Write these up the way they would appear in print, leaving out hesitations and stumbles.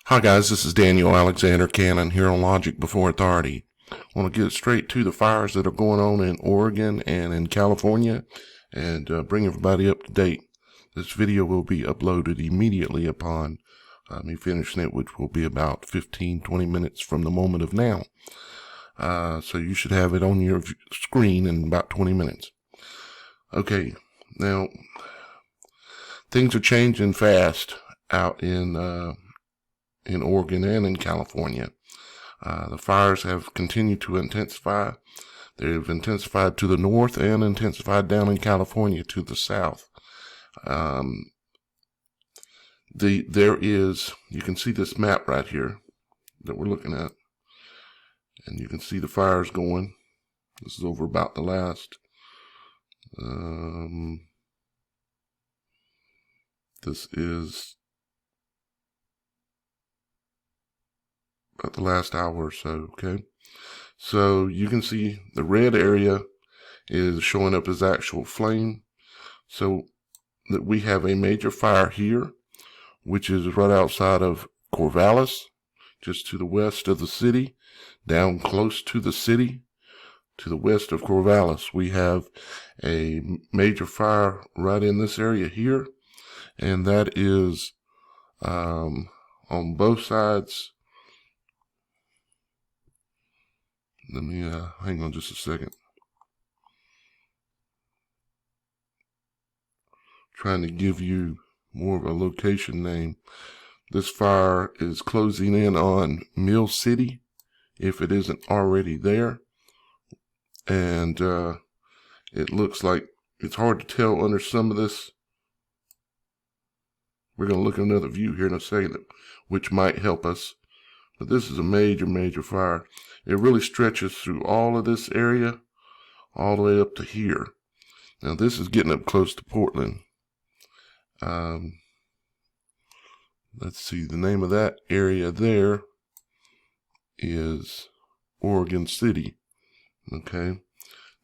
Hi guys, this is Daniel Alexander Cannon here on Logic Before Authority. I want to get straight to the fires that are going on in Oregon and in California and bring everybody up to date. This video will be uploaded immediately upon me finishing it, which will be about 15-20 minutes from the moment of now. So you should have it on your screen in about 20 minutes. Okay, now things are changing fast out in Oregon and in California. The fires have continued to intensify. They've intensified to the north and intensified down in California to the south. You can see this map right here that we're looking at, and you can see the fires going. This is over about the last, this is about the last hour or so, okay? So you can see the red area is showing up as actual flame. So that we have a major fire here, which is right outside of Corvallis, just to the west of the city, down close to the city, to the west of Corvallis. We have a major fire right in this area here, and that is on both sides. Let me hang on just a second. Trying to give you more of a location name. This fire is closing in on Mill City, if it isn't already there. And it looks like it's hard to tell under some of this. We're going to look at another view here in a second, which might help us. But this is a major, major fire. It really stretches through all of this area, all the way up to here. Now this is getting up close to Portland. Let's see, the name of that area there is Oregon City. Okay,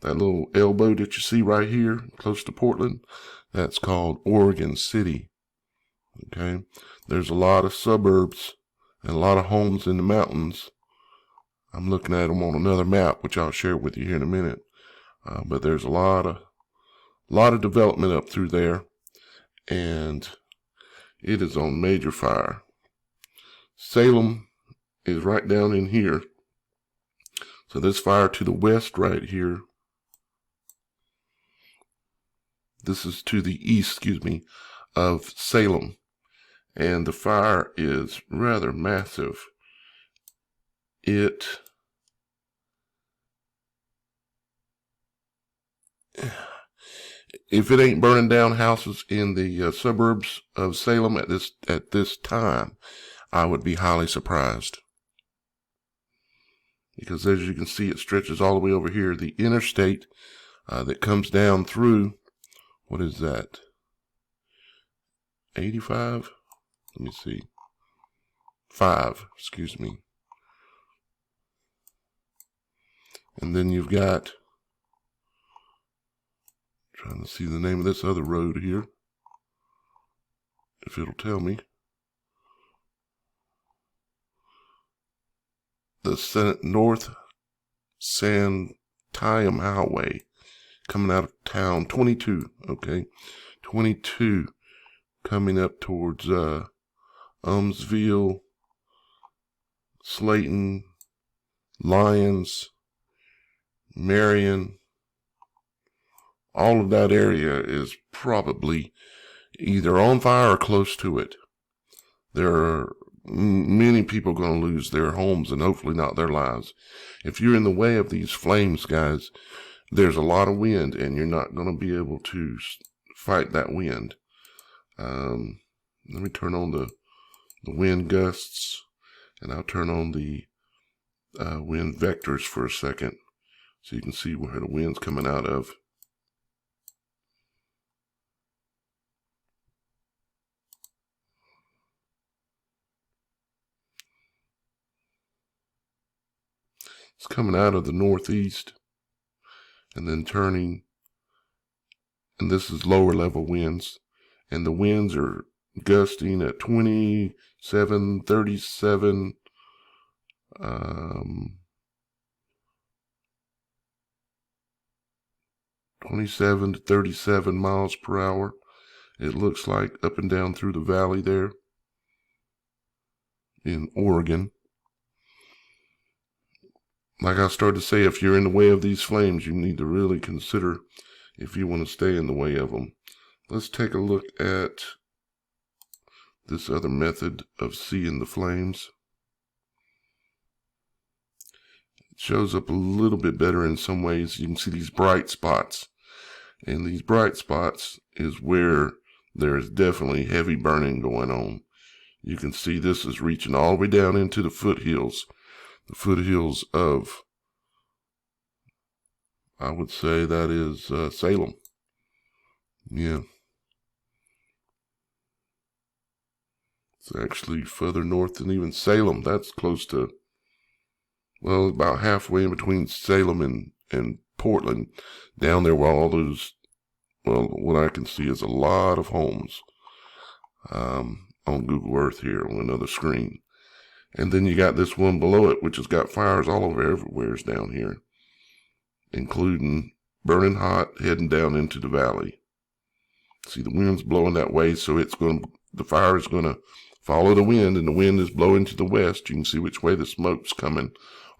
that little elbow that you see right here, close to Portland, that's called Oregon City. Okay, there's a lot of suburbs and a lot of homes in the mountains. I'm looking at them on another map, which I'll share with you here in a minute. But there's a lot of development up through there, and it is on major fire. Salem is right down in here. So this fire to the west right here, this is to the east, of Salem. And the fire is rather massive. If it ain't burning down houses in the suburbs of Salem at this time, I would be highly surprised. Because as you can see, it stretches all the way over here. The interstate that comes down through, what is that? 85? Let me see. 5, excuse me. And then you've got, trying to see the name of this other road here, if it'll tell me. The North Santiam Highway, coming out of town, 22, okay, 22, coming up towards Umsville, Slayton, Lyons, Marion. All of that area is probably either on fire or close to it. There are many people going to lose their homes and hopefully not their lives. If you're in the way of these flames, guys, there's a lot of wind and you're not going to be able to fight that wind. Let me turn on the wind gusts, and I'll turn on the wind vectors for a second so you can see where the wind's coming out of. It's coming out of the northeast and then turning, and this is lower level winds, and the winds are gusting at 27, 37, 27 to 37 miles per hour. It looks like up and down through the valley there in Oregon. Like I started to say, if you're in the way of these flames, you need to really consider if you want to stay in the way of them. Let's take a look at this other method of seeing the flames. It shows up a little bit better in some ways. You can see these bright spots. And these bright spots is where there is definitely heavy burning going on. You can see this is reaching all the way down into the foothills. The foothills of, I would say that is Salem. Yeah. It's actually further north than even Salem. That's close to, well, about halfway in between Salem and Portland. Down there where all those, well, what I can see is a lot of homes on Google Earth here on another screen. And then you got this one below it, which has got fires all over everywhere down here, including burning hot, heading down into the valley. See, the wind's blowing that way, so the fire is going to follow the wind, and the wind is blowing to the west. You can see which way the smoke's coming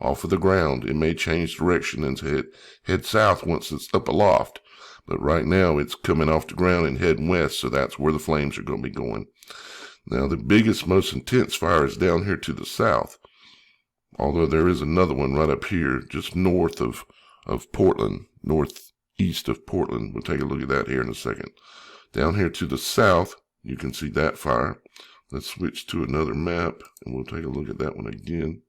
off of the ground. It may change direction and head south once it's up aloft, but right now it's coming off the ground and heading west, so that's where the flames are going to be going. Now, the biggest, most intense fire is down here to the south, although there is another one right up here, just north of Portland, northeast of Portland. We'll take a look at that here in a second. Down here to the south, you can see that fire. Let's switch to another map, and we'll take a look at that one again,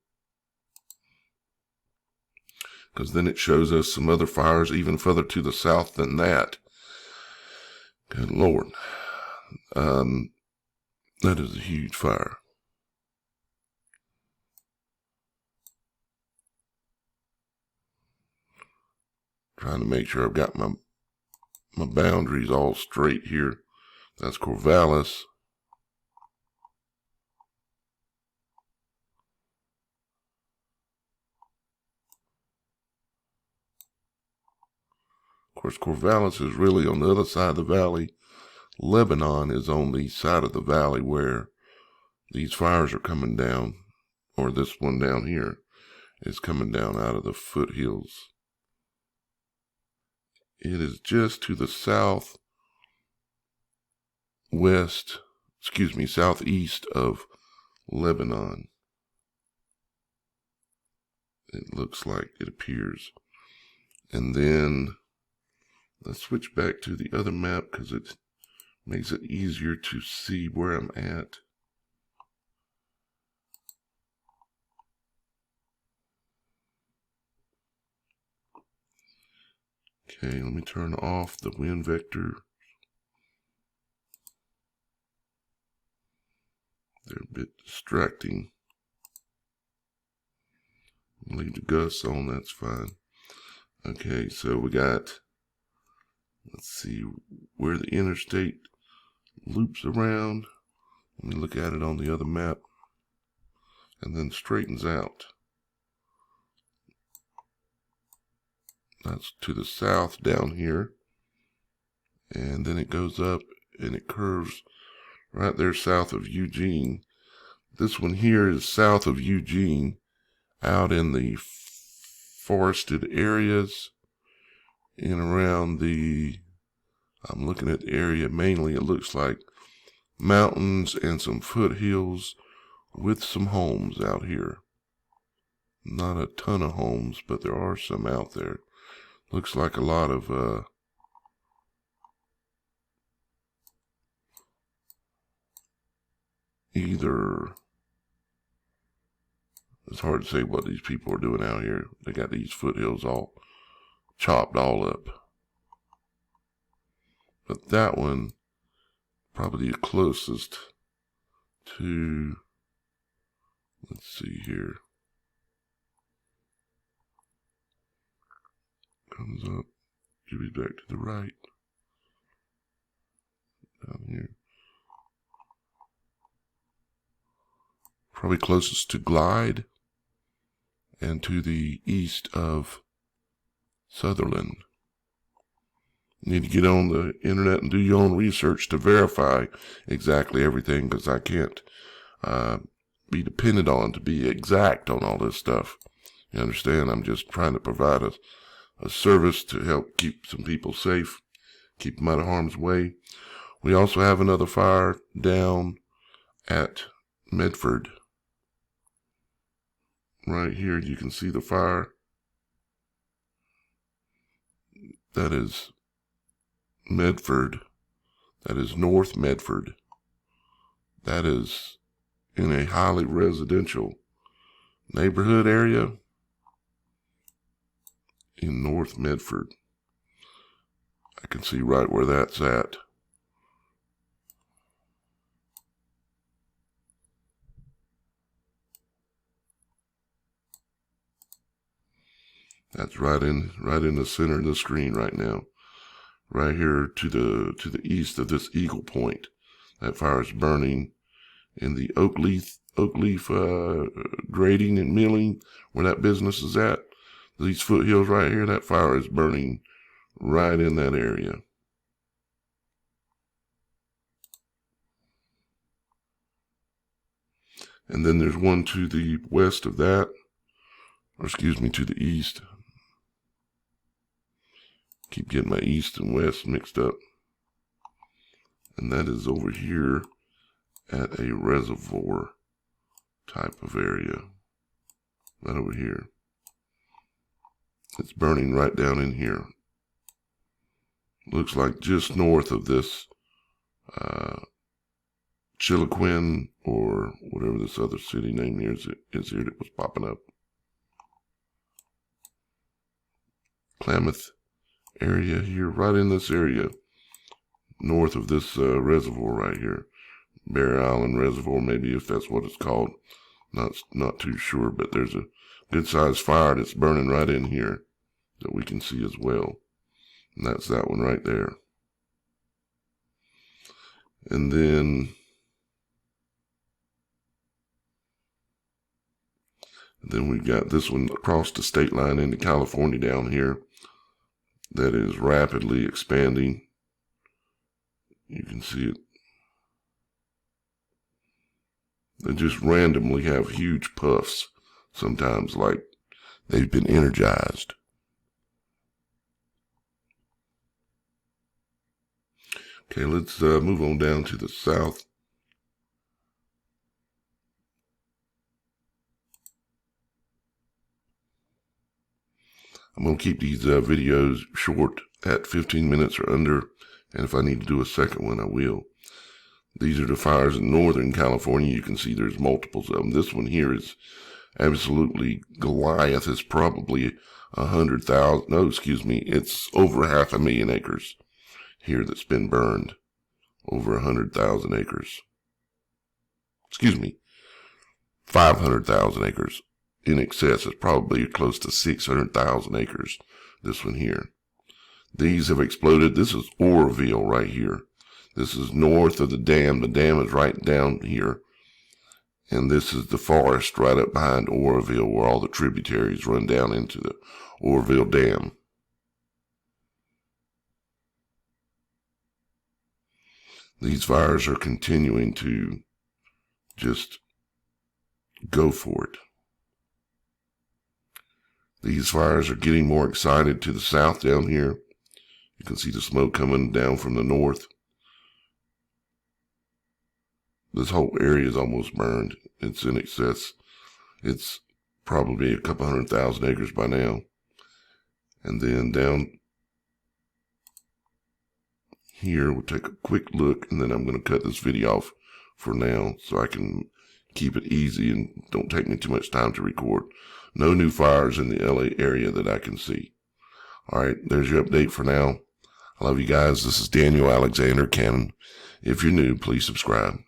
because then it shows us some other fires even further to the south than that. Good Lord. That is a huge fire. Trying to make sure I've got my boundaries all straight here. That's Corvallis. Of course, Corvallis is really on the other side of the valley. Lebanon is on the side of the valley where these fires are coming down, or this one down here is coming down out of the foothills. It is just to the southeast of Lebanon. It looks like, it appears. And then let's switch back to the other map because it makes it easier to see where I'm at. Okay, let me turn off the wind vector. They're a bit distracting. Leave the gusts on, that's fine. Okay, so we got, let's see where the interstate loops around. Let me look at it on the other map. And then straightens out. That's to the south down here. And then it goes up and it curves right there south of Eugene. This one here is south of Eugene, out in the forested areas and around I'm looking at the area mainly, it looks like mountains and some foothills with some homes out here. Not a ton of homes, but there are some out there. Looks like a lot of either, it's hard to say what these people are doing out here. They got these foothills all chopped all up. But that one, probably the closest to, let's see here. Comes up, give it back to the right. Down here. probably closest to Glide and to the east of Sutherland. You need to get on the internet and do your own research to verify exactly everything, because I can't be depended on to be exact on all this stuff. You understand? I'm just trying to provide a service to help keep some people safe, keep them out of harm's way. We also have another fire down at Medford. Right here, you can see the fire. That is Medford. That is North Medford. That is in a highly residential neighborhood area in North Medford. I can see right where that's at. That's right in the center of the screen right now. Right here to the east of this Eagle Point. That fire is burning in the oak leaf grading and milling, where that business is at. These foothills right here, that fire is burning right in that area. And then there's one to the west of that, or excuse me, to the east. Keep getting my east and west mixed up. And that is over here at a reservoir type of area. Right over here. It's burning right down in here. Looks like just north of this Chiloquin, or whatever this other city name here is here that was popping up. Klamath area here, right in this area, north of this reservoir right here. Bear Island Reservoir, maybe, if that's what it's called. Not too sure, but there's a good sized fire that's burning right in here that we can see as well. And that's that one right there. And then we've got this one across the state line into California down here that is rapidly expanding. You can see it. They just randomly have huge puffs, sometimes like they've been energized. Okay, let's move on down to the south. I'm going to keep these videos short, at 15 minutes or under, and if I need to do a second one, I will. These are the fires in Northern California. You can see there's multiples of them. This one here is absolutely Goliath. It's probably 100,000. No, excuse me. It's over 500,000 acres here that's been burned. Over 100,000 acres. Excuse me. 500,000 acres. In excess, it's probably close to 600,000 acres. This one here. These have exploded. This is Oroville right here. This is north of the dam. The dam is right down here. And this is the forest right up behind Oroville, where all the tributaries run down into the Oroville Dam. These fires are continuing to just go for it. These fires are getting more excited to the south down here. You can see the smoke coming down from the north. This whole area is almost burned. It's in excess. It's probably a couple 100,000 acres by now. And then down here, we'll take a quick look, and then I'm going to cut this video off for now so I can keep it easy and don't take me too much time to record. No new fires in the LA area that I can see. All right, there's your update for now. I love you guys. This is Daniel Alexander Cannon. If you're new, please subscribe.